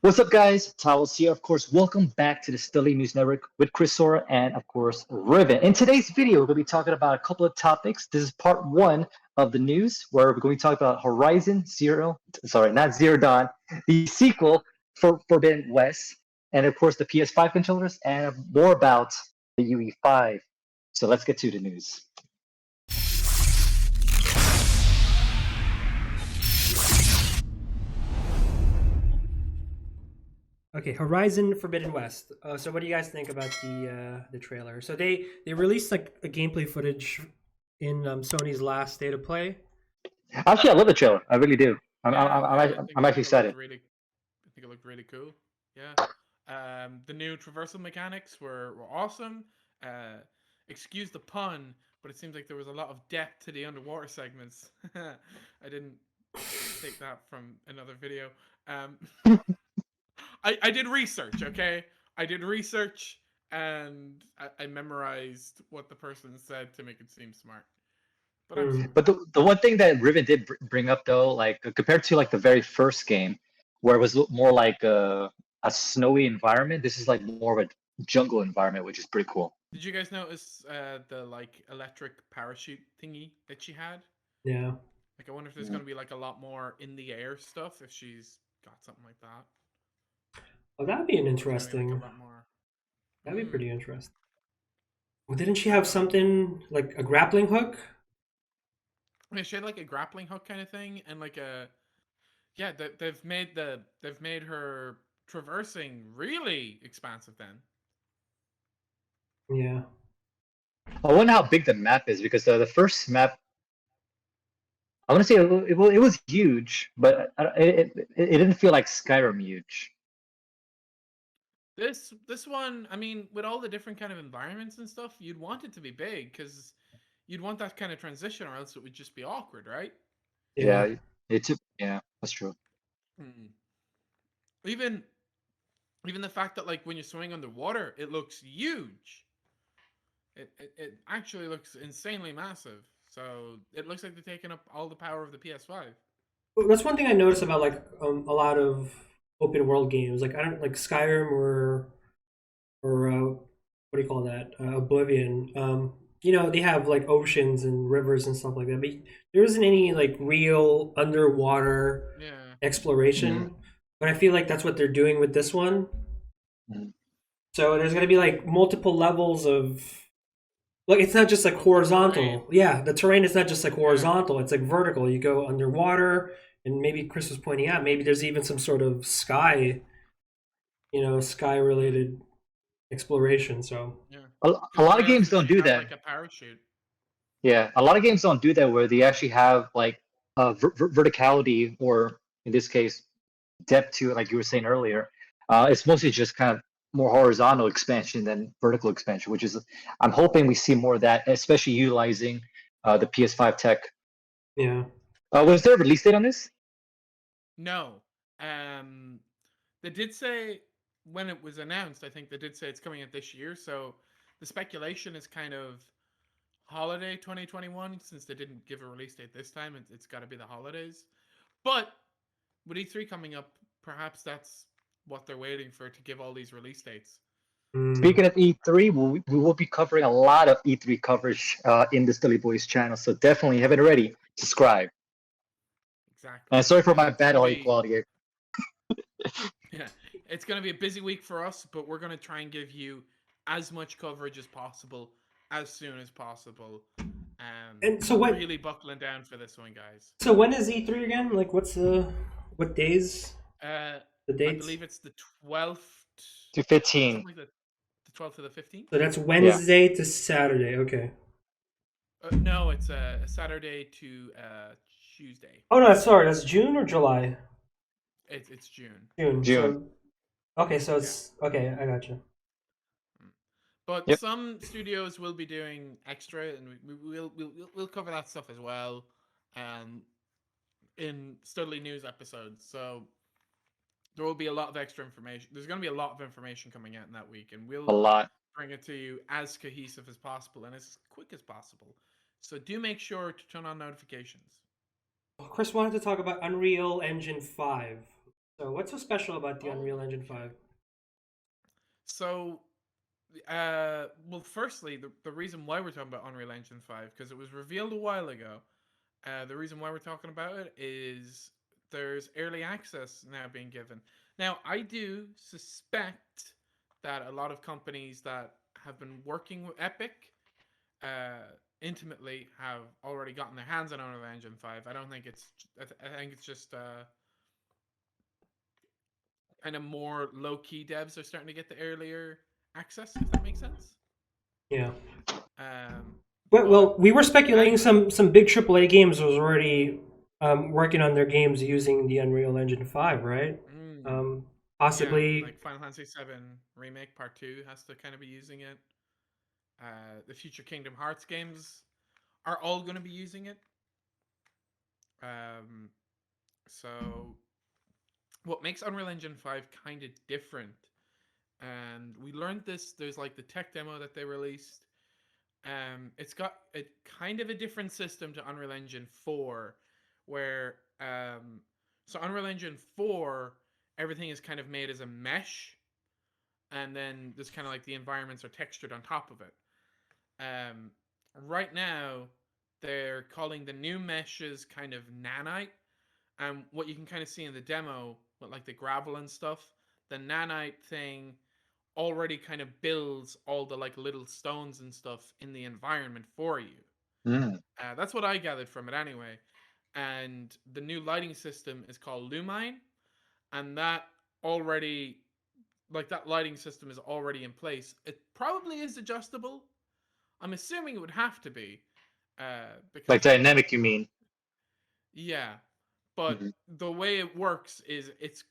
What's up, guys? Talos here. Of course, welcome back to the Stily News Network with Chris Sora and, of course, Riven. In today's video, we're going to be talking about a couple of topics. This is part one of the news, where we're going to talk about Horizon Zero, sorry, not Zero Dawn, the sequel for Forbidden West, and, of course, the PS5 controllers, and more about the UE5. So let's get to the news. Okay, Horizon Forbidden West. So what do you guys think about the trailer? So they released like a gameplay footage in Sony's last state of play. Actually, I love the trailer. I really do. I I'm actually excited. I think it looked really cool. Yeah. The new traversal mechanics were awesome. Excuse the pun, but it seems like there was a lot of depth to the underwater segments. I didn't take that from another video. I did research, okay? I did research and I memorized what the person said to make it seem smart. But I'm But the one thing that Riven did bring up, though, like compared to like the very first game, where it was more like a snowy environment, this is like more of a jungle environment, which is pretty cool. Did you guys notice the like electric parachute thingy that she had? Yeah. Like, I wonder if there's going to be like a lot more in the air stuff if she's got something like that. Oh, that'd be an Like, a interesting. lot more. That'd be pretty interesting. Well, didn't she have something like a grappling hook? I mean, she had like a grappling hook kind of thing, and like a yeah. They've made her traversing really expansive. Then Yeah. I wonder how big the map is, because the first map, I want to say it was huge, but it didn't feel like Skyrim huge. this one, I mean, with all the different kind of environments and stuff, you'd want it to be big because you'd want that kind of transition, or else it would just be awkward, right? Yeah. Yeah, that's true. Mm. Even even the fact that like when you're swimming underwater, it looks huge. It actually looks insanely massive. So it looks like they're taking up all the power of the PS5. Well, that's one thing I noticed about like a lot of open world games. Like I don't like Skyrim or what do you call that? Oblivion. They have like oceans and rivers and stuff like that, but there isn't any like real underwater Yeah. exploration. But I feel like that's what they're doing with this one. Mhm. So there's gonna be like multiple levels of like it's not just like horizontal. Terrain. Yeah, the terrain is not just like Yeah. horizontal, it's like vertical. You go underwater and maybe Chris was pointing out, maybe there's even some sort of sky, sky related exploration. So Yeah. A lot of Where else games would don't you do have that. like a parachute? Yeah, a lot of games don't do that, where they actually have like verticality, or in this case, depth to it, like you were saying earlier. It's mostly just kind of more horizontal expansion than vertical expansion, which is, I'm hoping we see more of that, especially utilizing the PS5 tech. yeah. Was there a release date on this? No. Um they did say when it was announced, I think they did say it's coming out this year, so the speculation is kind of holiday 2021 since they didn't give a release date this time. It's got to be the holidays. But with E3 coming up, perhaps that's what they're waiting for to give all these release dates. Mm. Speaking of E3, we will be covering a lot of E3 coverage in the Stilly Boys channel, so definitely have it ready. Subscribe. Exactly. And sorry for Yeah, my it's bad gonna audio be quality. yeah, it's gonna be a busy week for us, but we're gonna try and give you as much coverage as possible, as soon as possible. And so what Really buckling down for this one, guys. so when is E3 again? Like what days? Uh, The I dates? believe it's the 12th, 215. something like that, the 12th to the 15th. So that's Yeah. Wednesday to Saturday. Okay. No, it's a Saturday to Tuesday. Oh no, sorry, that's June or July? It's June. June. June. So okay, so Yeah. it's okay, I got you. Mm. But Yep. some studios will be doing extra, and we'll cover that stuff as well, in Studley News episodes. So there will be a lot of extra information. There's going to be a lot of information coming out in that week, and A we'll lot. bring it to you as cohesive as possible and as quick as possible. So do make sure to turn on notifications. Chris wanted to talk about Unreal Engine 5. So what's so special about the Oh, Unreal Engine 5? so well, firstly, the reason why we're talking about Unreal Engine 5 because it was revealed a while ago. The reason why we're talking about it is there's early access now being given. Now, I do suspect that a lot of companies that have been working with Epic intimately have already gotten their hands on Unreal Engine 5. I don't think it's. I think it's just kind of more low key devs are starting to get the earlier access, if that makes sense. Yeah. Um, But but well, we were speculating anyway, some big AAA games was already working on their games using the Unreal Engine 5, right? mm, Um, yeah, possibly. like Final Fantasy VII Remake Part 2 has to kind of be using it. The future Kingdom Hearts games are all going to be using it. Um, so, what makes Unreal Engine 5 kind of different, and we learned this, there's like the tech demo that they released. It's got a kind of a different system to Unreal Engine 4, where, so Unreal Engine 4, everything is kind of made as a mesh, and then there's kind of like the environments are textured on top of it. Um, right now, they're calling the new meshes kind of nanite. And what you can kind of see in the demo with like the gravel and stuff, the nanite thing already kind of builds all the like little stones and stuff in the environment for you. Mm. That's what I gathered from it anyway. And the new lighting system is called Lumine, and that already like that lighting system is already in place. It probably is adjustable. I'm assuming it would have to be, Like because dynamic, you mean? yeah, but Mhm. the way it works is it's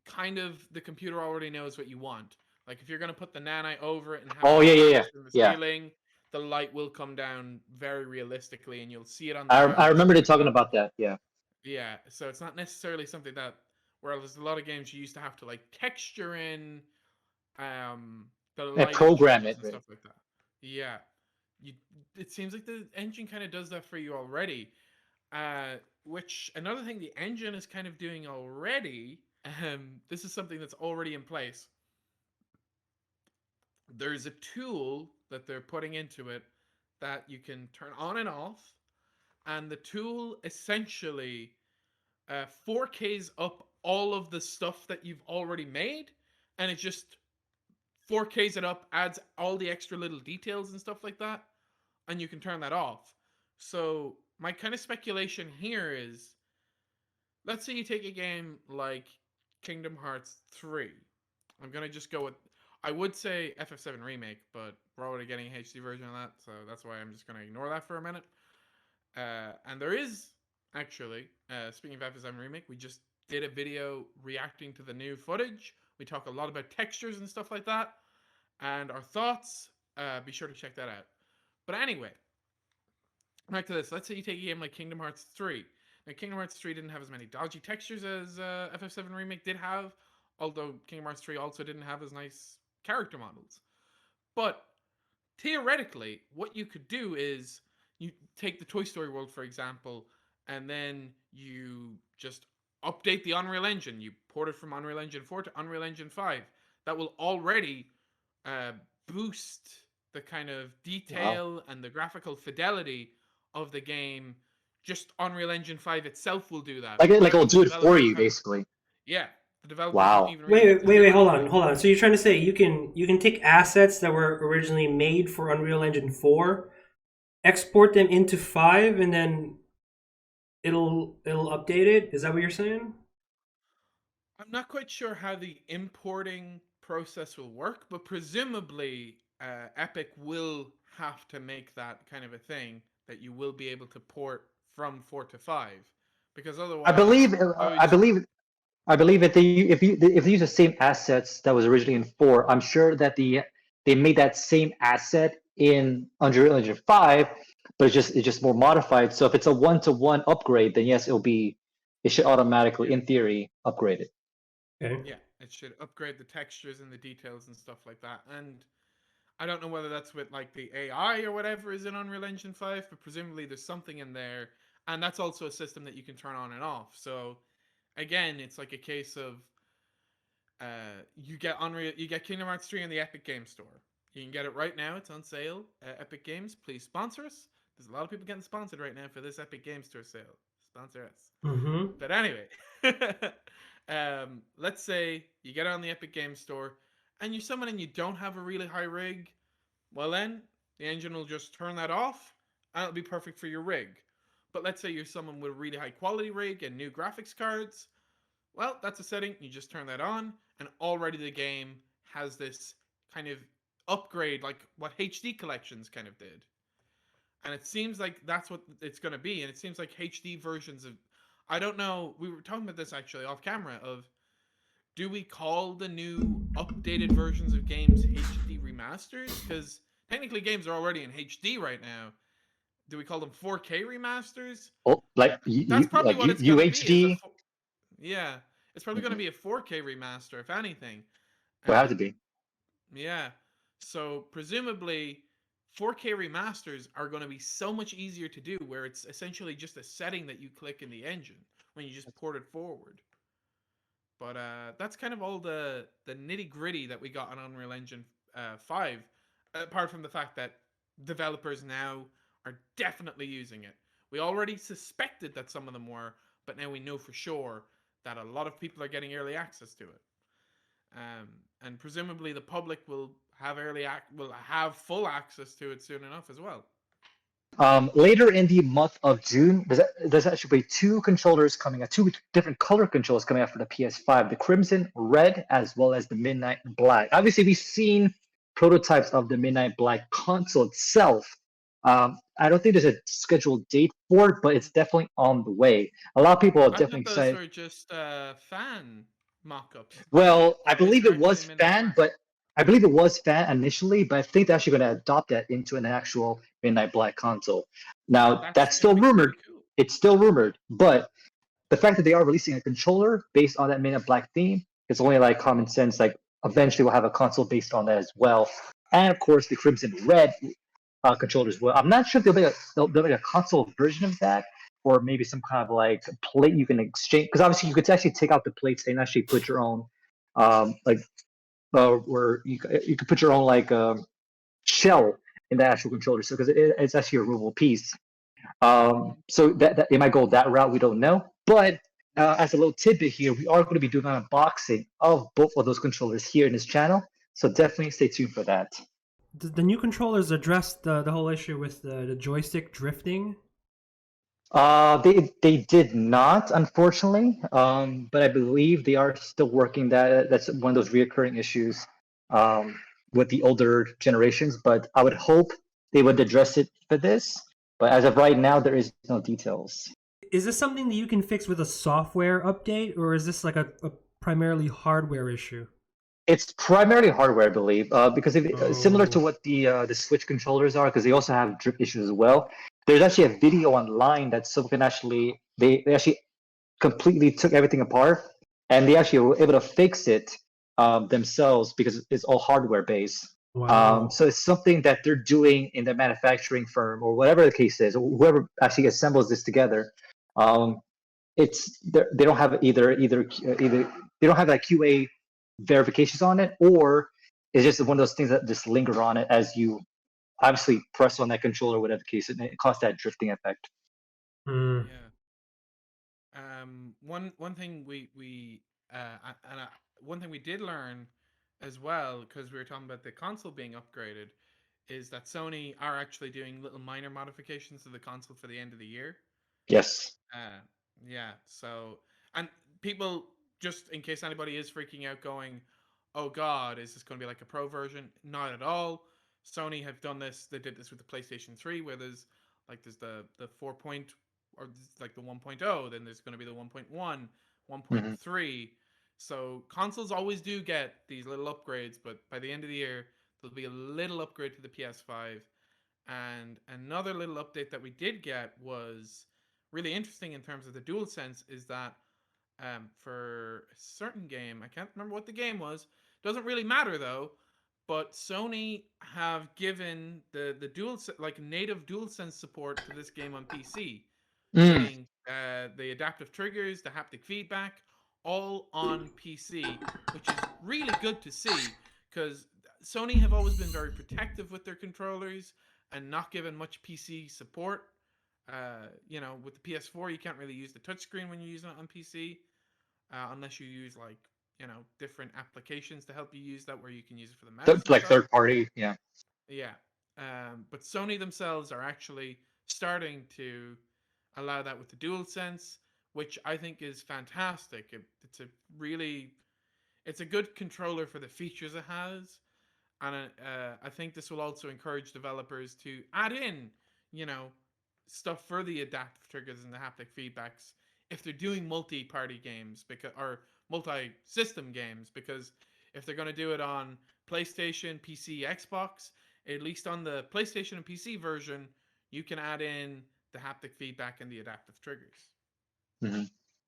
kind of the computer already knows what you want. Like if you're gonna put the nanite over it and have Oh it yeah, yeah, yeah, attached in the yeah. ceiling, the light will come down very realistically, and you'll see it on the I ground and remember stuff they like talking that. about that. Yeah, Yeah, so it's not necessarily something that. Whereas a lot of games you used to have to like texture in the and lighting program changes it. and Right? stuff like that. Yeah, you. It seems like the engine kind of does that for you already. Which another thing the engine is kind of doing already. This is something that's already in place. There's a tool that they're putting into it that you can turn on and off, and the tool essentially 4Ks up all of the stuff that you've already made, and it just 4Ks it up, adds all the extra little details and stuff like that, and you can turn that off. So my kind of speculation here is, let's say you take a game like Kingdom Hearts 3. I'm gonna just go with. I would say FF7 remake, but we're already getting a HD version of that, so that's why I'm just gonna ignore that for a minute. And there is actually, speaking of FF7 remake, we just did a video reacting to the new footage. We talk a lot about textures and stuff like that, and our thoughts. Be sure to check that out. But anyway, back to this. Let's say you take a game like Kingdom Hearts 3. Now, Kingdom Hearts 3 didn't have as many dodgy textures as FF7 Remake did have, although Kingdom Hearts 3 also didn't have as nice character models. But theoretically, what you could do is you take the Toy Story world, for example, and then you just update the Unreal Engine. You port it from Unreal Engine 4 to Unreal Engine 5. That will already uh, boost the kind of Wow. detail and the graphical fidelity of the game. Just Unreal Engine 5 itself will do that Like without it'll the do it for developers you, having. basically. Yeah, the developers don't Wow. even really need Wait, to wait, do wait, anything. hold on. So you're trying to say you can take assets that were originally made for Unreal Engine 4, export them into 5, and then it'll update it? Is that what you're saying? I'm not quite sure how the importing process will work, but presumably Epic will have to make that kind of a thing that you will be able to port from 4 to 5, because I otherwise believe. I those. believe. I believe if they use the same assets that was originally in 4, I'm sure that they made that same asset in Unreal Engine 5, but it's just more modified. So if it's a one-to-one upgrade, then yes, it should automatically, Yeah, in theory, upgrade it. Okay. yeah, it should upgrade the textures and the details and stuff like that. And I don't know whether that's with like the AI or whatever is in Unreal Engine 5, but presumably there's something in there, and that's also a system that you can turn on and off. So again, it's like a case of you get Kingdom Hearts 3 in the Epic Game Store. You can get it right now. It's on sale. Epic Games, please sponsor us. There's a lot of people getting sponsored right now for this Epic Game Store sale. Sponsor us. Mm-hmm. But anyway, let's say you get it on the Epic Game Store and you're someone and you don't have a really high rig. Well, then the engine will just turn that off and it'll be perfect for your rig. But let's say you're someone with a really high quality rig and new graphics cards. Well, that's a setting. You just turn that on, and already the game has this kind of upgrade, like what HD collections kind of did. And it seems like that's what it's going to be. And it seems like HD versions of. I don't know. We were talking about this actually off camera. Of do we call the new updated versions of games HD remasters? Because technically games are already in HD right now. Do we call them 4K remasters? Oh, like That's probably like what it's going to be. UHD Yeah, it's probably going to be a 4K remaster, if anything. will have to be. Yeah. So presumably 4K remasters are going to be so much easier to do where it's essentially just a setting that you click in the engine when you just port it forward. But that's kind of all the nitty-gritty that we got on Unreal Engine 5 apart from the fact that developers now are definitely using it. We already suspected that some of them were, but now we know for sure that a lot of people are getting early access to it. And presumably the public will have full access to it soon enough as well. Later in the month of June, there's actually two controllers coming out, two different color controllers coming out for the PS5, the Crimson Red as well as the Midnight Black. Obviously, we've seen prototypes of the Midnight Black console itself. I don't think there's a scheduled date for it, but it's definitely on the way. A lot of people are I definitely thought those excited. were just fan mock-ups. Well, I Or is believe there it was actually Midnight fan, Black? but I believe it was fan initially, but I think they're actually going to adopt that into an actual Midnight Black console. Now, That's that's going to still be pretty rumored. cool. It's still rumored, but the fact that they are releasing a controller based on that Midnight Black theme is only like common sense. Like, eventually we'll have a console based on that as well. And of course, the Crimson Red controller as well. I'm not sure if they'll make a console version of that, or maybe some kind of like plate you can exchange. Because obviously, you could actually take out the plates and actually put your own like where you could put your own like shell in the actual controller, so because it's actually a removable piece. So that it might go that route. We don't know, but as a little tidbit here, we are going to be doing an unboxing of both of those controllers here in this channel. So definitely stay tuned for that. The new controllers address the whole issue with the joystick drifting. They did not, unfortunately. But I believe they are still working that. That's one of those reoccurring issues with the older generations. But I would hope they would address it for this. But as of right now, there is no details. Is this something that you can fix with a software update, or is this like a primarily hardware issue? It's primarily hardware, I believe, because similar to Oh. what the Switch controllers are, because they also have drift issues as well. There's actually a video online that someone can actually they actually completely took everything apart, and they actually were able to fix it themselves because it's all hardware based. Wow. So it's something that they're doing in their manufacturing firm or whatever the case is, or whoever actually assembles this together. Um, they don't have either they don't have that QA verifications on it, or it's just one of those things that just linger on it as you obviously press on that controller, whatever the case, and it causes that drifting effect. Hmm. Yeah. One thing one thing we did learn as well, because we were talking about the console being upgraded, is that Sony are actually doing little minor modifications to the console for the end of the year. Yes. Uh, yeah. So, and people, just in case anybody is freaking out, going, "Oh God, is this going to be like a pro version?" Not at all. Sony have done this. They did this with the PlayStation 3, where there's the 4 point or like the 1.0, then there's going to be the 1.1, Mm-hmm. 1.3. So consoles always do get these little upgrades, but by the end of the year, there'll be a little upgrade to the PS5. And another little update that we did get was really interesting in terms of the DualSense is that for a certain game, I can't remember what the game was, doesn't really matter though, but Sony have given the dual like native DualSense support to this game on PC, Mm. meaning the adaptive triggers, the haptic feedback, all on PC, which is really good to see because Sony have always been very protective with their controllers and not given much PC support. With the PS4, you can't really use the touchscreen when you're using it on PC, unless you use different applications to help you use that, where you can use it for the mouse and Like stuff. third party, yeah. Yeah. But Sony themselves are actually starting to allow that with the DualSense, which I think is fantastic. It's a good controller for the features it has, and I think this will also encourage developers to add in, stuff for the adaptive triggers and the haptic feedbacks if they're doing multi-party games or multi-system games, because if they're going to do it on PlayStation, PC, Xbox, at least on the PlayStation and PC version, you can add in the haptic feedback and the adaptive triggers.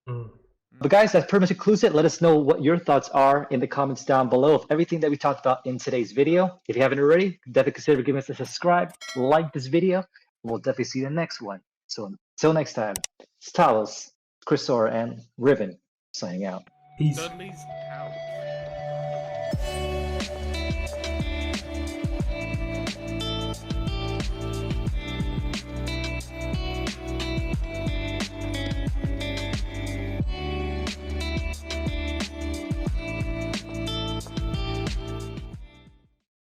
But guys, that pretty much concludes it. Let us know what your thoughts are in the comments down below of everything that we talked about in today's video. If you haven't already, definitely consider giving us a subscribe, like this video, and we'll definitely see you in the next one. So until next time, it's Talos, Chrisor, and Riven signing out. Peace. Dudley's